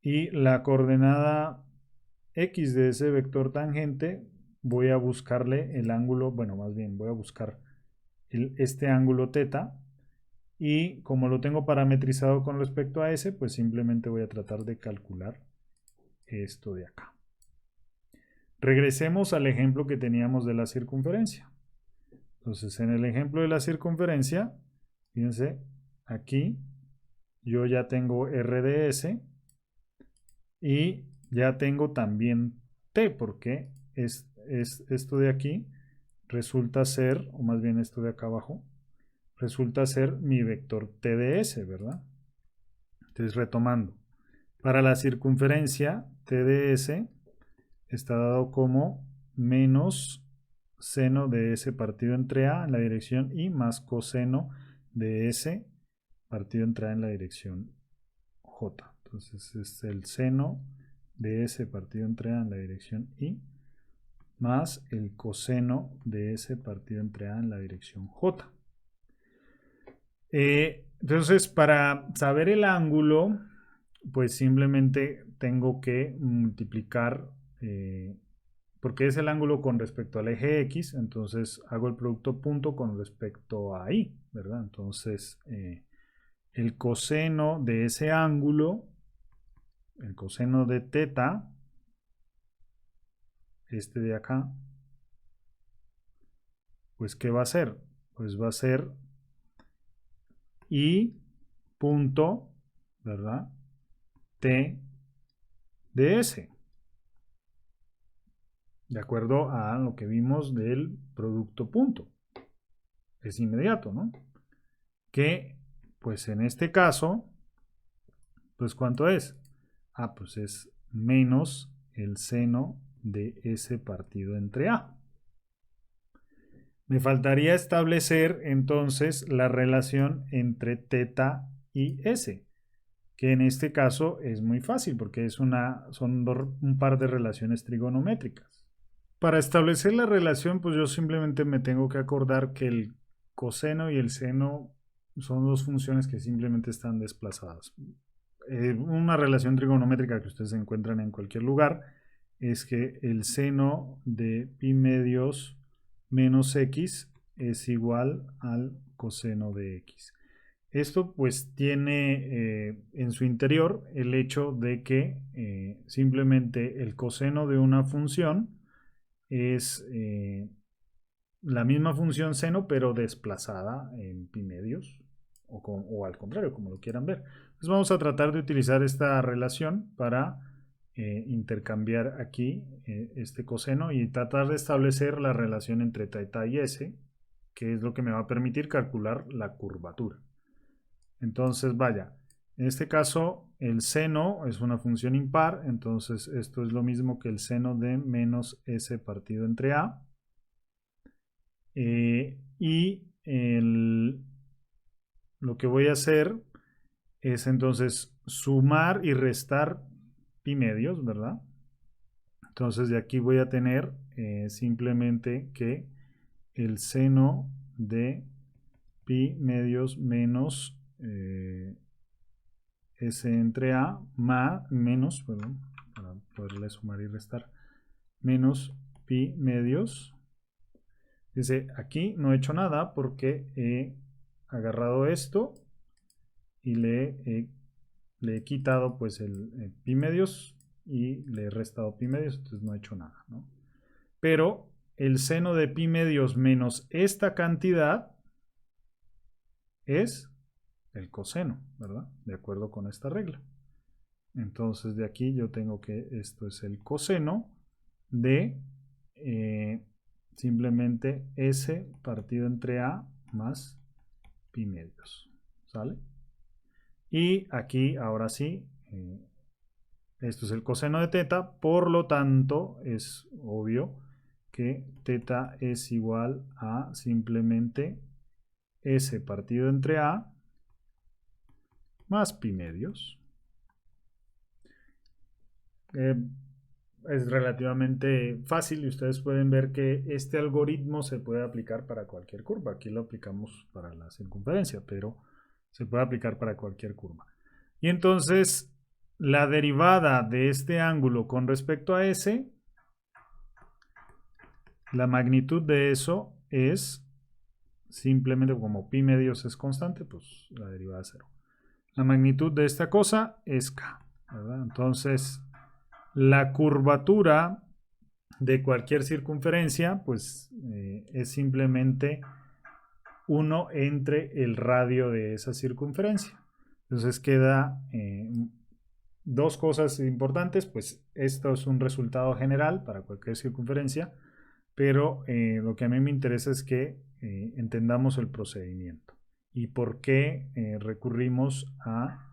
Speaker 1: y la coordenada X de ese vector tangente voy a buscarle el ángulo, bueno, más bien voy a buscar este ángulo θ, y como lo tengo parametrizado con respecto a S, pues simplemente voy a tratar de calcular esto de acá. Regresemos al ejemplo que teníamos de la circunferencia. Entonces, en el ejemplo de la circunferencia, fíjense, aquí yo ya tengo R de S y ya tengo también T, porque es esto de aquí resulta ser, o más bien esto de acá abajo, resulta ser mi vector T de S, ¿verdad? Entonces, retomando, para la circunferencia T de S está dado como menos seno de S partido entre A en la dirección I más coseno de S partido entre A en la dirección J. Entonces es el seno de S partido entre A en la dirección I más el coseno de S partido entre A en la dirección J. Entonces, para saber el ángulo, pues simplemente tengo que multiplicar, porque es el ángulo con respecto al eje X, entonces hago el producto punto con respecto a Y, ¿verdad? Entonces, el coseno de ese ángulo, el coseno de θ, este de acá, pues ¿qué va a ser? Pues va a ser Y punto, ¿verdad?, T de S, de acuerdo a lo que vimos del producto punto. Es inmediato, ¿no? Que, pues en este caso, pues ¿cuánto es? Ah, pues es menos el seno de S partido entre A. Me faltaría establecer entonces la relación entre θ y S, que en este caso es muy fácil porque son un par de relaciones trigonométricas. Para establecer la relación, pues yo simplemente me tengo que acordar que el coseno y el seno son dos funciones que simplemente están desplazadas. Una relación trigonométrica que ustedes encuentran en cualquier lugar es que el seno de pi medios menos x es igual al coseno de x. Esto pues tiene en su interior el hecho de que simplemente el coseno de una función es la misma función seno pero desplazada en pi medios o al contrario, como lo quieran ver. Entonces vamos a tratar de utilizar esta relación para intercambiar aquí este coseno y tratar de establecer la relación entre θ y s, que es lo que me va a permitir calcular la curvatura. Entonces, vaya, en este caso el seno es una función impar, entonces esto es lo mismo que el seno de menos s partido entre a. Y lo que voy a hacer es entonces sumar y restar pi medios, ¿verdad? Entonces de aquí voy a tener simplemente que el seno de pi medios menos s entre a menos, perdón, para poderle sumar y restar, menos pi medios. Dice, aquí no he hecho nada porque he agarrado esto y le he quitado pues el pi medios y le he restado pi medios, entonces no he hecho nada, ¿no? Pero el seno de pi medios menos esta cantidad es el coseno, ¿verdad? De acuerdo con esta regla. Entonces de aquí yo tengo que esto es el coseno de simplemente s partido entre a más pi medios, ¿sale? Y aquí ahora sí, esto es el coseno de teta, por lo tanto es obvio que teta es igual a simplemente s partido entre a más pi medios. Es relativamente fácil y ustedes pueden ver que este algoritmo se puede aplicar para cualquier curva. Aquí lo aplicamos para la circunferencia, pero se puede aplicar para cualquier curva. Y entonces la derivada de este ángulo con respecto a S, la magnitud de eso es simplemente como pi medios es constante, pues la derivada es 0. La magnitud de esta cosa es K, ¿verdad? Entonces la curvatura de cualquier circunferencia, pues es simplemente 1 entre el radio de esa circunferencia. Entonces queda dos cosas importantes, pues esto es un resultado general para cualquier circunferencia, pero lo que a mí me interesa es que entendamos el procedimiento y por qué recurrimos a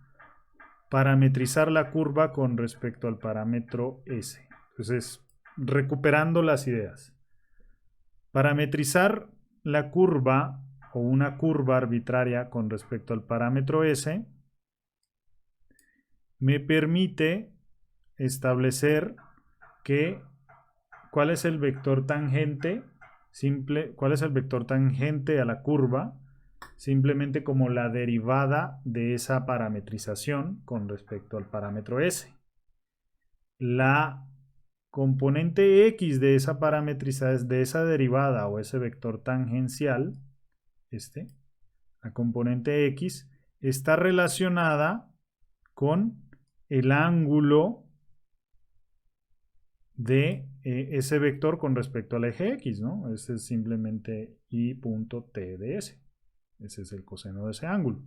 Speaker 1: parametrizar la curva con respecto al parámetro S. Entonces, recuperando las ideas. Parametrizar la curva o una curva arbitraria con respecto al parámetro S me permite establecer que cuál es el vector tangente cuál es el vector tangente a la curva simplemente como la derivada de esa parametrización con respecto al parámetro S. La componente X de esa parametrización, de esa derivada o ese vector tangencial, la componente X, está relacionada con el ángulo de ese vector con respecto al eje X, ¿no? Ese es simplemente I punto T de S. Ese es el coseno de ese ángulo.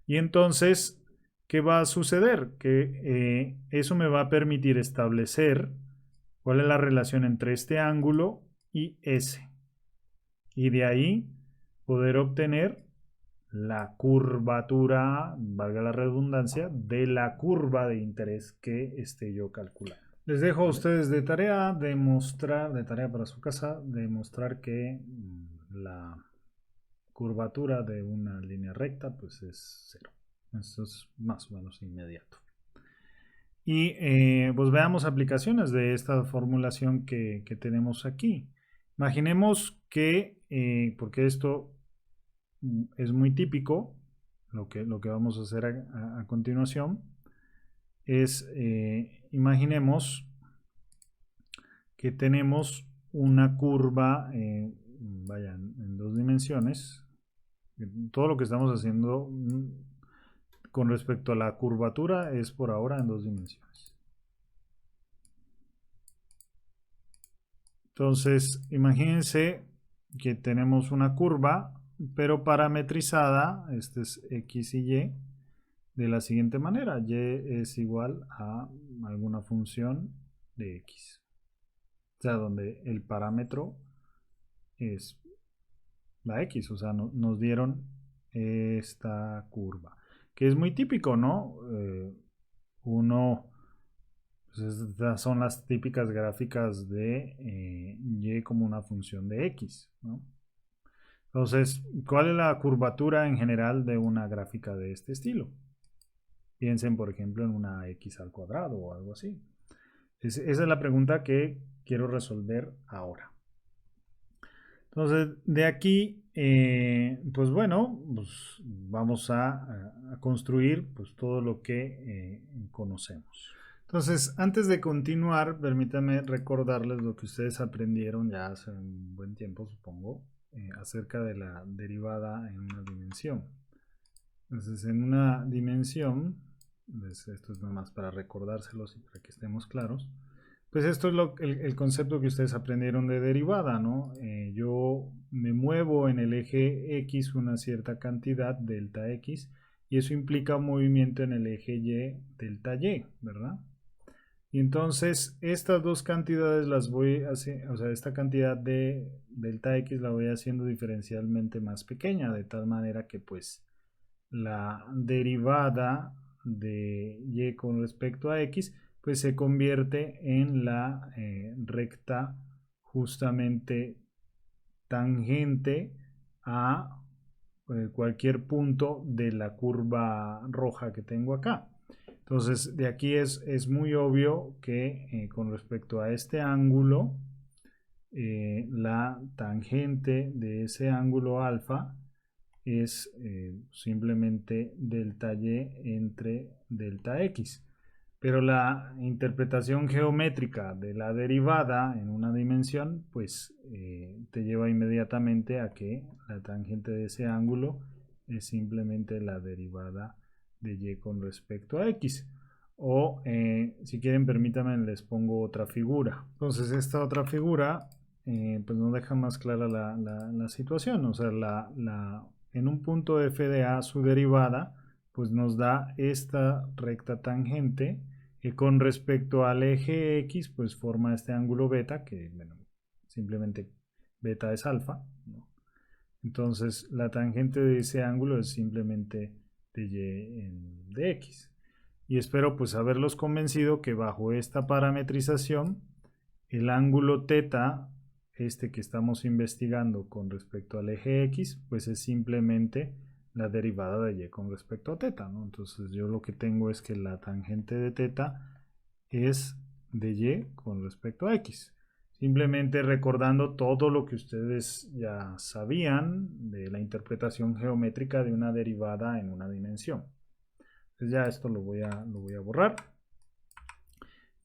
Speaker 1: Y entonces, ¿qué va a suceder? Que eso me va a permitir establecer cuál es la relación entre este ángulo y S. Y de ahí poder obtener la curvatura, valga la redundancia, de la curva de interés que esté yo calculando. Les dejo a ustedes de tarea demostrar, de tarea para su casa, demostrar que la curvatura de una línea recta pues es 0. Eso es más o menos inmediato. Y pues veamos aplicaciones de esta formulación que tenemos aquí. Imaginemos que, porque esto es muy típico, lo que vamos a hacer a continuación es, imaginemos que tenemos una curva, vaya, en 2 dimensiones. Todo lo que estamos haciendo con respecto a la curvatura es por ahora en 2 dimensiones. Entonces, imagínense que tenemos una curva, pero parametrizada, este es X y Y, de la siguiente manera. Y es igual a alguna función de X. O sea, donde el parámetro es la X, o sea, nos dieron esta curva, que es muy típico, ¿no? Pues estas son las típicas gráficas de Y como una función de X, ¿no? Entonces, ¿cuál es la curvatura en general de una gráfica de este estilo? Piensen, por ejemplo, en una X al cuadrado o algo así. Esa es la pregunta que quiero resolver ahora. Entonces, de aquí, pues bueno, pues vamos a construir pues, todo lo que conocemos. Entonces, antes de continuar, permítanme recordarles lo que ustedes aprendieron ya hace un buen tiempo, supongo, acerca de la derivada en una dimensión. Entonces, en una dimensión, pues, esto es nomás para recordárselos y para que estemos claros, pues esto es el concepto que ustedes aprendieron de derivada, ¿no? Yo me muevo en el eje X una cierta cantidad, delta X, y eso implica movimiento en el eje Y, delta Y, ¿verdad? Y entonces estas dos cantidades las voy haciendo, o sea, esta cantidad de delta X la voy haciendo diferencialmente más pequeña, de tal manera que pues la derivada de Y con respecto a X pues se convierte en la recta justamente tangente a cualquier punto de la curva roja que tengo acá. Entonces, de aquí es muy obvio que con respecto a este ángulo, la tangente de ese ángulo alfa es simplemente delta Y entre delta X. Pero la interpretación geométrica de la derivada en una dimensión, pues te lleva inmediatamente a que la tangente de ese ángulo es simplemente la derivada de Y con respecto a X. O si quieren, permítanme, les pongo otra figura. Entonces, esta otra figura, pues nos deja más clara la situación. O sea, en un punto f de A, su derivada, pues nos da esta recta tangente que con respecto al eje X pues forma este ángulo beta que bueno, simplemente beta es alfa, ¿no? Entonces la tangente de ese ángulo es simplemente de Y en de X. Y espero pues haberlos convencido que bajo esta parametrización el ángulo θ, este que estamos investigando con respecto al eje X, pues es simplemente la derivada de Y con respecto a θ, ¿no? Entonces yo lo que tengo es que la tangente de θ es de Y con respecto a X. Simplemente recordando todo lo que ustedes ya sabían de la interpretación geométrica de una derivada en una dimensión. Entonces ya esto lo voy a borrar.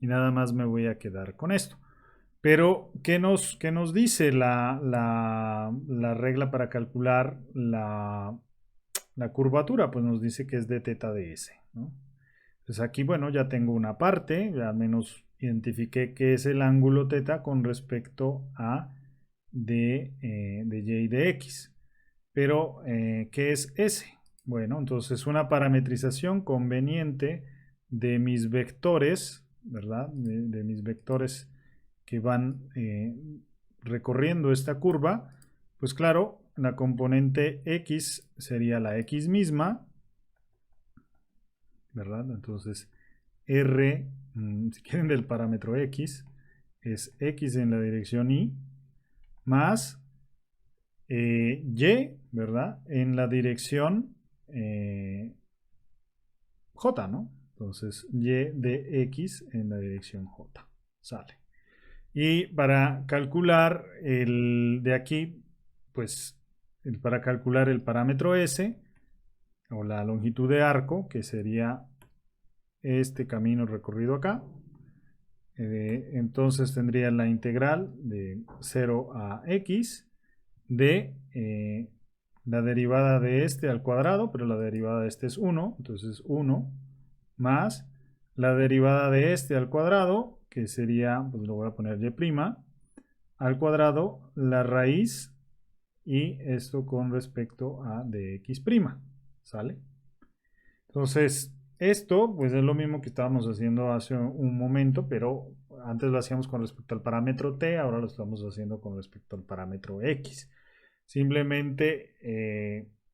Speaker 1: Y nada más me voy a quedar con esto. Pero, ¿qué nos dice la regla para calcular la curvatura? Pues nos dice que es de θ de S, ¿no? Entonces aquí, bueno, ya tengo una parte, ya al menos identifiqué que es el ángulo θ con respecto a de Y de X. Pero, ¿qué es S? Bueno, entonces una parametrización conveniente de mis vectores, ¿verdad? De mis vectores que van recorriendo esta curva, pues claro, la componente X sería la X misma, ¿verdad? Entonces, R, si quieren, del parámetro X, es X en la dirección Y, más Y, ¿verdad? En la dirección J, ¿no? Entonces y de x en la dirección j. Sale. Y para calcular el de aquí, pues para calcular el parámetro s o la longitud de arco, que sería este camino recorrido acá, entonces tendría la integral de 0 a x de la derivada de este al cuadrado, pero la derivada de este es 1, entonces 1 más la derivada de este al cuadrado, que sería, pues lo voy a poner y' al cuadrado, la raíz y esto con respecto a dx', ¿sale? Entonces, esto pues es lo mismo que estábamos haciendo hace un momento, pero antes lo hacíamos con respecto al parámetro t, ahora lo estamos haciendo con respecto al parámetro x. Simplemente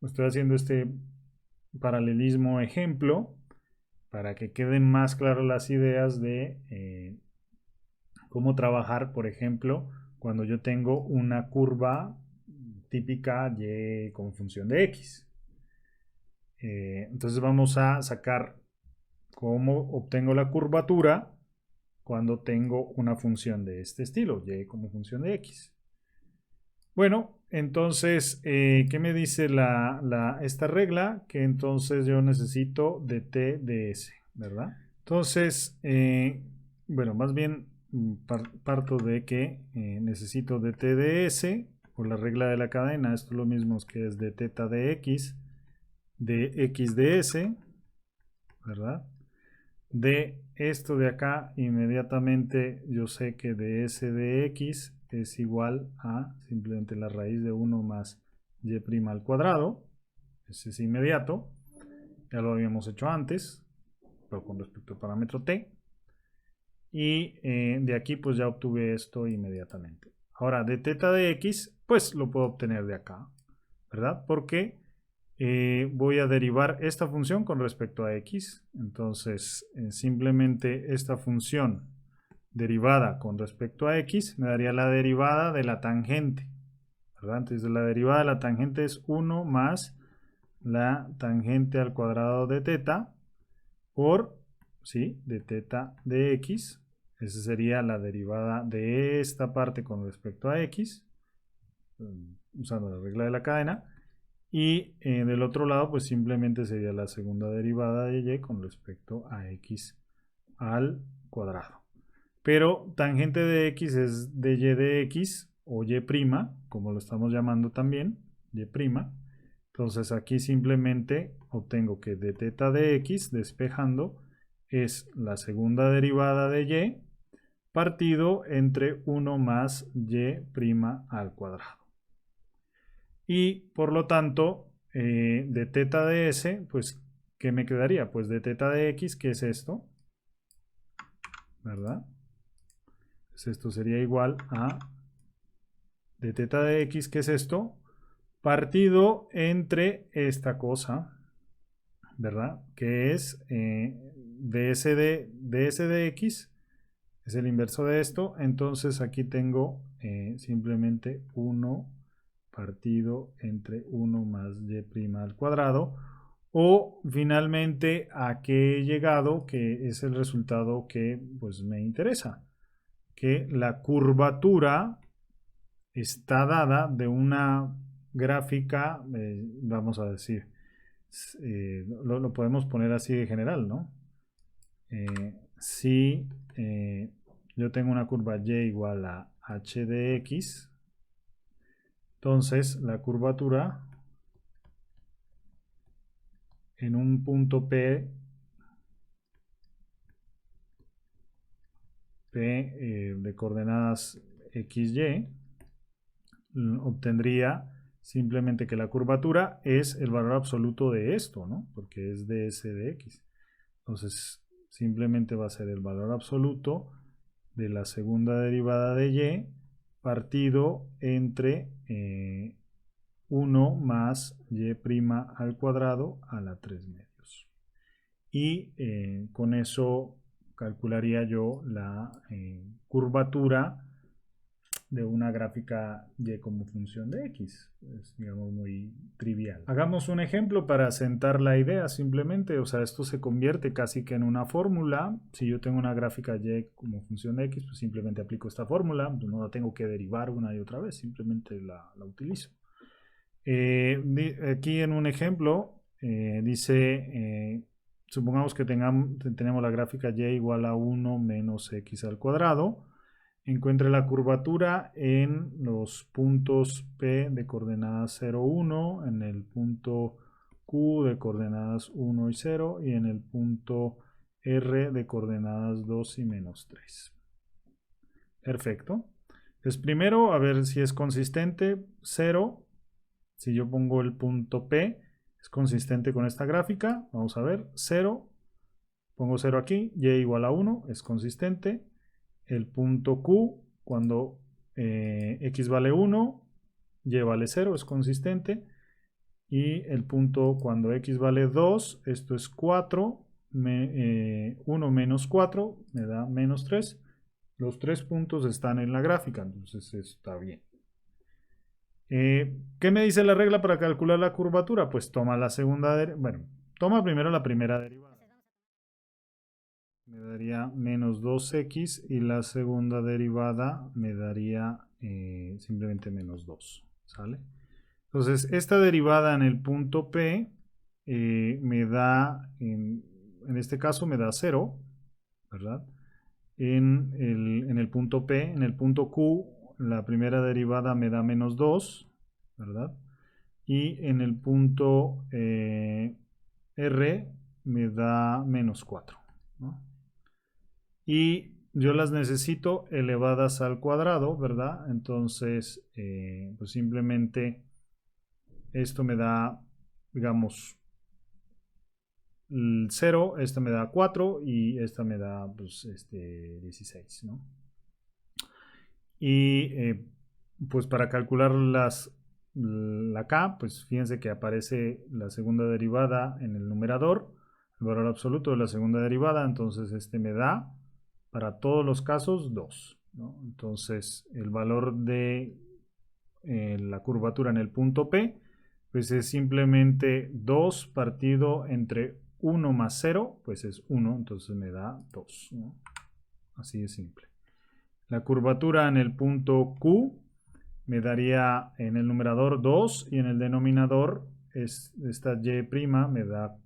Speaker 1: estoy haciendo este paralelismo ejemplo para que queden más claras las ideas de cómo trabajar, por ejemplo, cuando yo tengo una curva típica y con función de x. Entonces vamos a sacar cómo obtengo la curvatura cuando tengo una función de este estilo, y como función de x. Bueno, entonces, ¿qué me dice esta regla? Que entonces yo necesito de t de s, ¿verdad? Entonces, bueno, más bien parto de que necesito de t de s por la regla de la cadena. Esto es lo mismo que es de teta de x de s, ¿verdad? De esto de acá, inmediatamente yo sé que de s de x es igual a simplemente la raíz de 1 más y' al cuadrado. Ese es inmediato. Ya lo habíamos hecho antes, pero con respecto al parámetro t. Y de aquí pues ya obtuve esto inmediatamente. Ahora, de teta de x, pues lo puedo obtener de acá, ¿verdad? Porque voy a derivar esta función con respecto a x. Entonces, simplemente esta función derivada con respecto a x me daría la derivada de la tangente, ¿verdad? Entonces, la derivada de la tangente es 1 más la tangente al cuadrado de teta por, ¿sí?, de teta de x. Esa sería la derivada de esta parte con respecto a x, usando la regla de la cadena. Y del otro lado, pues simplemente sería la segunda derivada de y con respecto a x al cuadrado. Pero tangente de x es de y de x o y', como lo estamos llamando también, y'. Entonces aquí simplemente obtengo que de teta de x, despejando, es la segunda derivada de y partido entre 1 más y' al cuadrado. Y por lo tanto, de teta de s, pues, ¿qué me quedaría? Pues de teta de x, ¿qué es esto? ¿Verdad? Pues esto sería igual a de teta de x, ¿qué es esto? Partido entre esta cosa, ¿verdad? Que es ds de x, es el inverso de esto. Entonces aquí tengo simplemente 1 partido entre 1 más y' al cuadrado. O finalmente a qué he llegado, que es el resultado que pues me interesa, que la curvatura está dada de una gráfica, vamos a decir, lo podemos poner así de general, ¿no? Si yo tengo una curva y igual a h de x, entonces la curvatura en un punto P de coordenadas XY, obtendría simplemente que la curvatura es el valor absoluto de esto, ¿no? Porque es ds de x. Entonces, simplemente va a ser el valor absoluto de la segunda derivada de y partido entre 1 más y' al cuadrado a la 3 medios. Y con eso calcularía yo la curvatura de una gráfica y como función de x. Es, digamos, muy trivial. Hagamos un ejemplo para sentar la idea simplemente. O sea, esto se convierte casi que en una fórmula. Si yo tengo una gráfica y como función de x, pues simplemente aplico esta fórmula. No la tengo que derivar una y otra vez, simplemente la utilizo. Aquí en un ejemplo dice, supongamos que tenemos la gráfica y igual a 1 menos x al cuadrado. Encuentre la curvatura en los puntos P de coordenadas 0, 1, en el punto Q de coordenadas 1 y 0 y en el punto R de coordenadas 2 y menos 3. Perfecto. Entonces primero a ver si es consistente. 0, si yo pongo el punto P, es consistente con esta gráfica. Vamos a ver. 0, pongo 0 aquí, y igual a 1, es consistente. El punto Q, cuando x vale 1, y vale 0, es consistente. Y el punto cuando x vale 2, esto es 4, 1 menos 4, me da menos 3. Los 3 puntos están en la gráfica, entonces está bien. ¿Qué me dice la regla para calcular la curvatura? Pues toma la segunda, toma primero la primera derivada. Me daría menos 2x y la segunda derivada me daría simplemente menos 2, ¿sale? Entonces, esta derivada en el punto P me da, en este caso me da 0, ¿verdad? En el punto P, en el punto Q, la primera derivada me da menos 2, ¿verdad? Y en el punto R me da menos 4, ¿no? Y yo las necesito elevadas al cuadrado, ¿verdad? Entonces, pues simplemente esto me da, digamos, el 0, esta me da 4 y esta me da, pues, 16, ¿no? Y pues para calcular la K, pues fíjense que aparece la segunda derivada en el numerador, el valor absoluto de la segunda derivada, entonces me da para todos los casos 2, ¿no? Entonces el valor de la curvatura en el punto P, pues es simplemente 2 partido entre 1 más 0, pues es 1, entonces me da 2, ¿no? Así de simple. La curvatura en el punto Q me daría en el numerador 2 y en el denominador esta y' me da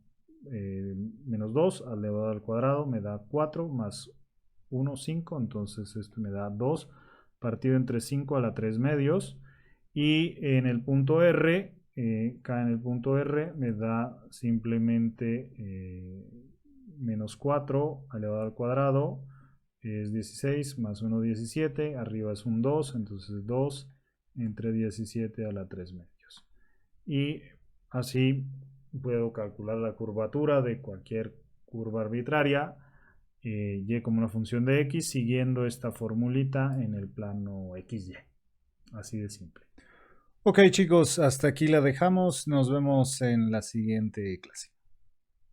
Speaker 1: menos 2 elevado al cuadrado, me da 4 más 1, 5, entonces esto me da 2 partido entre 5 a la 3 medios. Y en el punto R, K en el punto R me da simplemente menos 4 elevado al cuadrado, es 16 más 1, 17, arriba es un 2, entonces 2 entre 17 a la 3 medios. Y así puedo calcular la curvatura de cualquier curva arbitraria, y como una función de x, siguiendo esta formulita en el plano xy. Así de simple. Ok, chicos, hasta aquí la dejamos. Nos vemos en la siguiente clase.